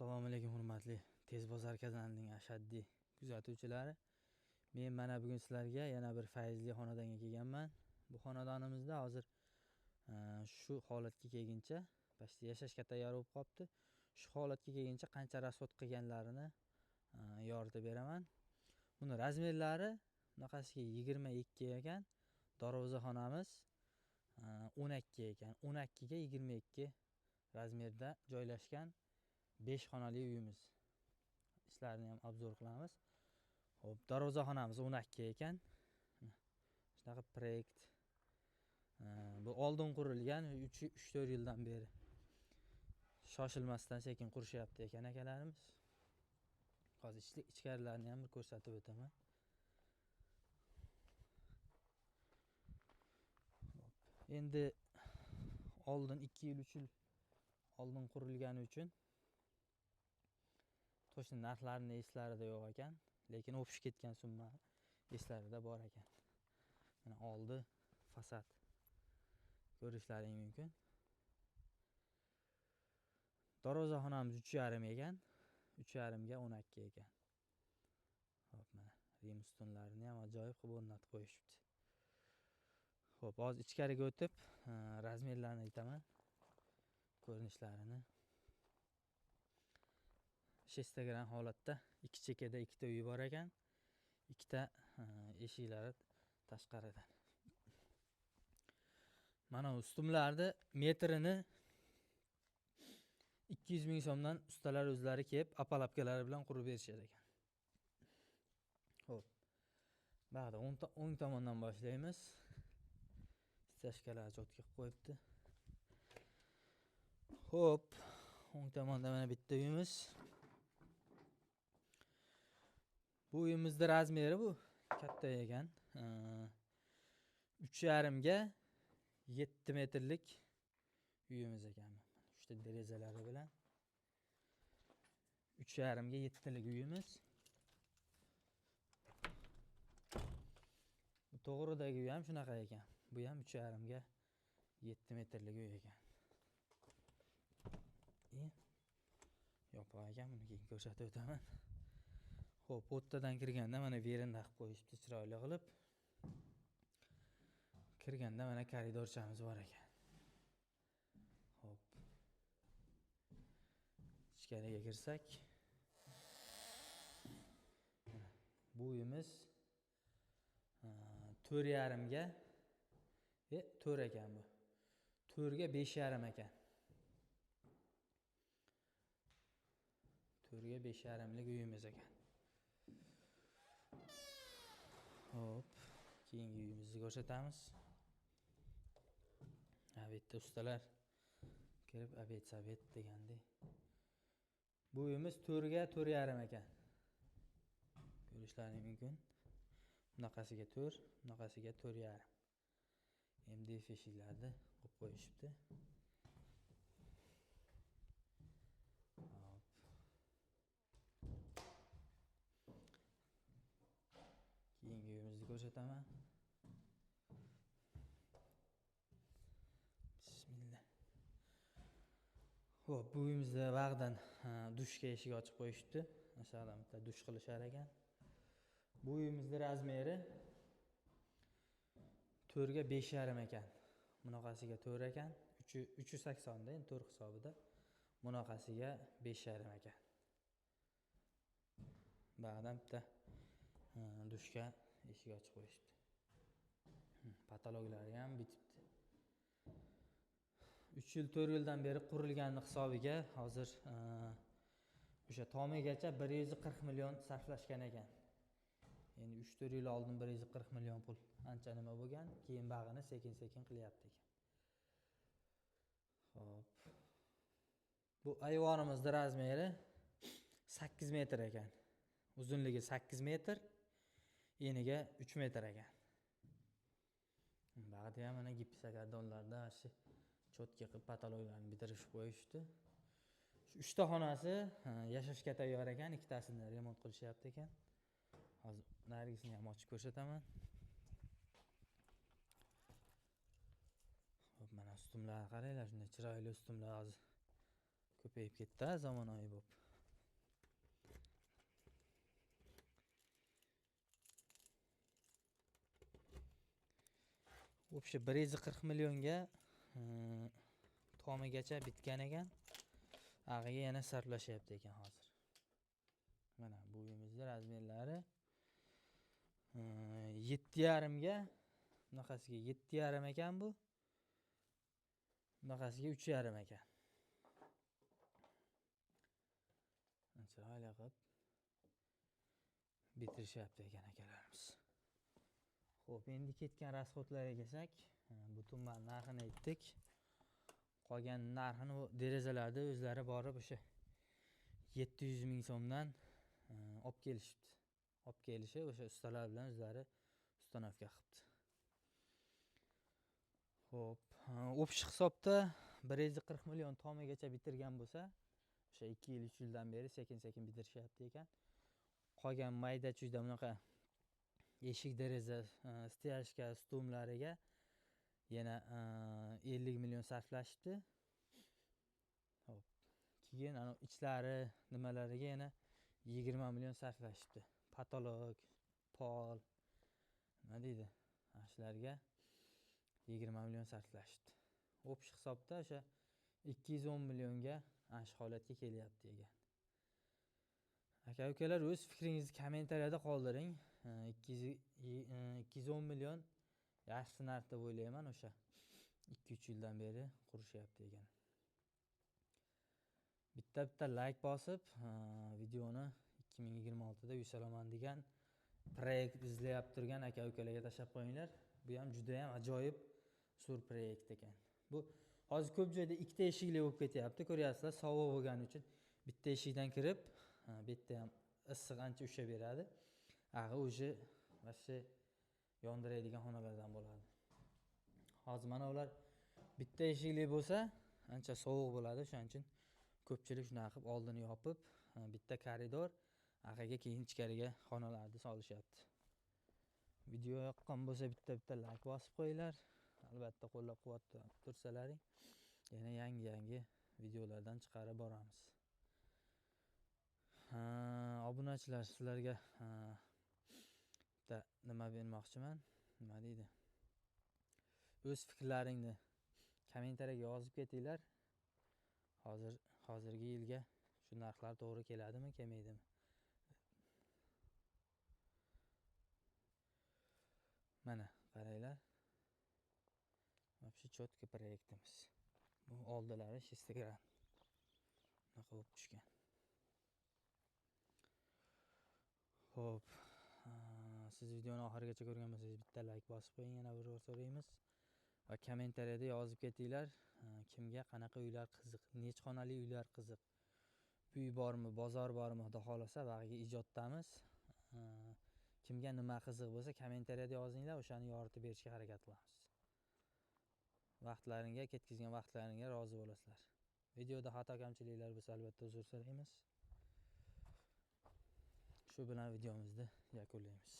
Assalomu alaykum hurmatli Tez bozor kanalining ashaddiy kuzatuvchilari. Men mana bugun sizlarga yana bir fayzli xonadonga kelganman. Bu xonadonimizda hozir shu holatga kelguncha pasti yashashga tayyor bo'lib qolibdi. Shu holatga kelguncha qancha rasvod qilganlarini yoritib beraman. Buni razmerlari bunaqasiga 22 ekan. Darvozaxonamiz 12 ekan. 12 ga 22 razmerda joylashgan 5 xonali uyimiz. Ishlarini ham obzor qilamiz. Xo'p, darvozaxonamiz 12 ekan. Shunaqa proyekt. Bu oldin qurilgan 3-4 yildan beri. Shoshilmasdan sekin qurishyapti ekan akalarimiz. Hozir ichkarilarini ham bir ko'rsatib o'taman. Endi oldin 2 yil 3 yil oldin qurilgani uchun to'shni narxlarini eslarida yo'q ekan, lekin o'pishib ketgan summa eslarida bor ekan. Mana oldi fasad ko'rishlaring mumkin. Darvozaxonamiz 3,5 ekan. 3,5 ga 12 ekan. Xo'p, mana rim ustunlarini ham ajoyib qilib o'rnatib qo'yishibdi. Xo'p, hozir ichkariga o'tib, razmerlarini aytaman. Ko'rinishlarini. Shestagram holatda 2 chekada 2 ta uy bor ekan. 2 ta eshiklari tashqaridan. Mana ustunlarni metrini 200 ming so'mdan ustalar o'zlari kelib, apalapkalari bilan qurib berishar ekan. Xo'p. Ba'da o'ng tomondan boshlaymiz. Stashkalar cho'tga qilib qo'yibdi. Xo'p, o'ng tomonda mana bitta uyimiz. Bu uyimizning razmeri bu katta ekan. 3,5 ga 7 metrlik uyimiz ekan. Uchta derazalari bilan 3,5 ga 7 lik uyimiz. Bu to'g'ridagi uy ham shunaqa ekan. Bu ham 3,5 ga 7 metrlik uy ekan. Yopiq ekan, buni keyin ko'rsatib o'taman. Xo'p, o'rtadan kirganda mana veranda qilib qo'yishibdi chiroyli qilib. Kirganda mana koridorchamiz bor ekan. Xo'p. Ichkariga kirsak, bu uyimiz 4,5 ga 4 ekan bu. 4 ga 5,5 ekan. 4 ga 5,5 lik uyimiz ekan. Hop, keyingi uyimizni ko'rsatamiz. Bitta ustalar kirib abet degandek. Bu uyimiz 4 ga 4,5 ekan. Ko'rishlaring mumkin. Bunaqasiga 4, bunaqasiga 4,5. MDF eshiklarni qo'yib qo'yishibdi. Hop. Keyingi uyimizni ko'rsataman. Bismillah. Xo'p, bu uyimizda vaqdan dushga eshik ochib qo'yishibdi. Masalan, bitta dush qilishar ekan. Bu uyimizning razmeri 4 ga 5,5 ekan. Bunaqasiga 4 ekan. 380 da, endi 4 hisobida. Bunaqasiga 5,5 ekan. Ba'dan bitta dushga eshik ochib qo'yishibdi. Patologlari ham bitibdi. 3 yil 4 yildan beri qurilgani hisobiga hozir o'sha tomigacha 140 million sarflashgan ekan. Endi 3-4 yil oldin 140 million pul ancha nima bo'lgan, keyin bag'ini sekin-sekin qilyapti ekan. Xo'p. Bu ayvonimizning razmeri 8 metr ekan. Uzunligi 8 metr, eniga 3 metr ekan. Bag'da ham mana gipsokardonlarda shu cho'tga qilib patologlarni bitirib qo'yishdi. Shu 3 ta xonasi yashashga tayyor ekan, ikkitasini remont qilishyapti ekan. Hozir narigisini ham ochib ko'rsataman. Xo'p, mana ustunlarga qaranglar, shunday chiroyli ustunlar hozir ko'payib ketdi, zamonaviy bo'lib. O'sha 140 millionga tomigacha bitgan ekan. Ag'iga yana sarflashyapti ekan hozir. Mana bu uyimizning razmerlari 7,5 ga, bunaqasiga 7,5 ekan bu. Bunaqasiga 3,5 ekan. Chiroyli qilib bitirishyapti ekan akalarimiz. Xo'p, endi ketgan rasxodlarga kelsak, butun narxini aytdik. Qolgan narxini derazalarda o'zlari borib o'sha 700 ming so'mdan olib kelishibdi. Olib kelishib o'sha ustalar bilan o'zlari ustanovka qilibdi. Xo'p, o'pish hisobda 140 million tomigacha bitirgan bo'lsa, o'sha 2 yil 3 yildan beri sekin-sekin bitirishyapti ekan. Qolgan mayda-chuyda bunaqa eshik deraza, steyajka, stumlariga yana 50 million sarflashibdi. Hop. Keyin ana ichlari nimalariga yana 20 million sarflashibdi. Patolog, pol, nima deydi? Ashlarga 20 million sarflashibdi. O'pish hisobda o'sha 210 millionga ash holatga kelyapti ekan. Aka-ukalar, o'z fikringizni kommentariyada qoldiring. 210 million yaxshi narx deb o'ylayman, o'sha 2-3 yildan beri qurishyapti ekan. Bitta like bosib, videoni 2026 da yusalaman degan proyekt izlayap turgan aka-ukalarga tashlab qo'yinglar. Bu ham juda ham ajoyib zo'r proyekt ekan. Bu hozir ko'p joyda ikkita eshikli bo'lib ketyapti, ko'ryapsizlar, sovuq bo'lgani uchun bitta eshikdan kirib, bu yerda ham issiq ancha usha beradi. O'zi vaqti yondiradigan xonalardan bo'ladi. Hozir mana ular bitta eshikli bo'lsa, ancha sovuq bo'ladi, o'shaning uchun ko'pchilik shunaqa qilib oldini yopib, bitta koridor, ag'iga keyin ichkariga xonalarni solishyapti. Video yoqqan bo'lsa bitta like bosib qo'yinglar. Albatta qo'llab-quvvatlab tursalaring, yana yangi videolardan chiqarib boramiz. Obunachilar, sizlarga bitta nima bermoqchiman. Nima deydi? O'z fikrlaringni kommentariyaga yozib ketinglar. Hozirgi yilga shu narxlar to'g'ri keladimi, kelmaydimi? Mana qaranglar. Вообще четко proyektimiz. Bu oldilari Instagram. Bunaqa bo'lib tushgan. Xo'p, siz videoni oxirigacha ko'rgan bo'lsangiz bitta like bosib qo'ying, yana bir so'raymiz. Va kommentariyada yozib ketinglar, kimga qanaqa uylar qiziq, necha xonali uylar qiziq, uy bormi, bozor bormi, xudo xolasa bag'iga ijoddamiz. Kimga nima qiziq bo'lsa kommentariyada yozinglar, o'shani yoritib berishga harakat qilamiz. Vaqtlaringga, ketkizgan vaqtlaringga rozi bo'lasizlar. Videoda xato kamchiliklar bo'lsa albatta uzr so'raymiz. Shu bilan videomizni yakunlaymiz.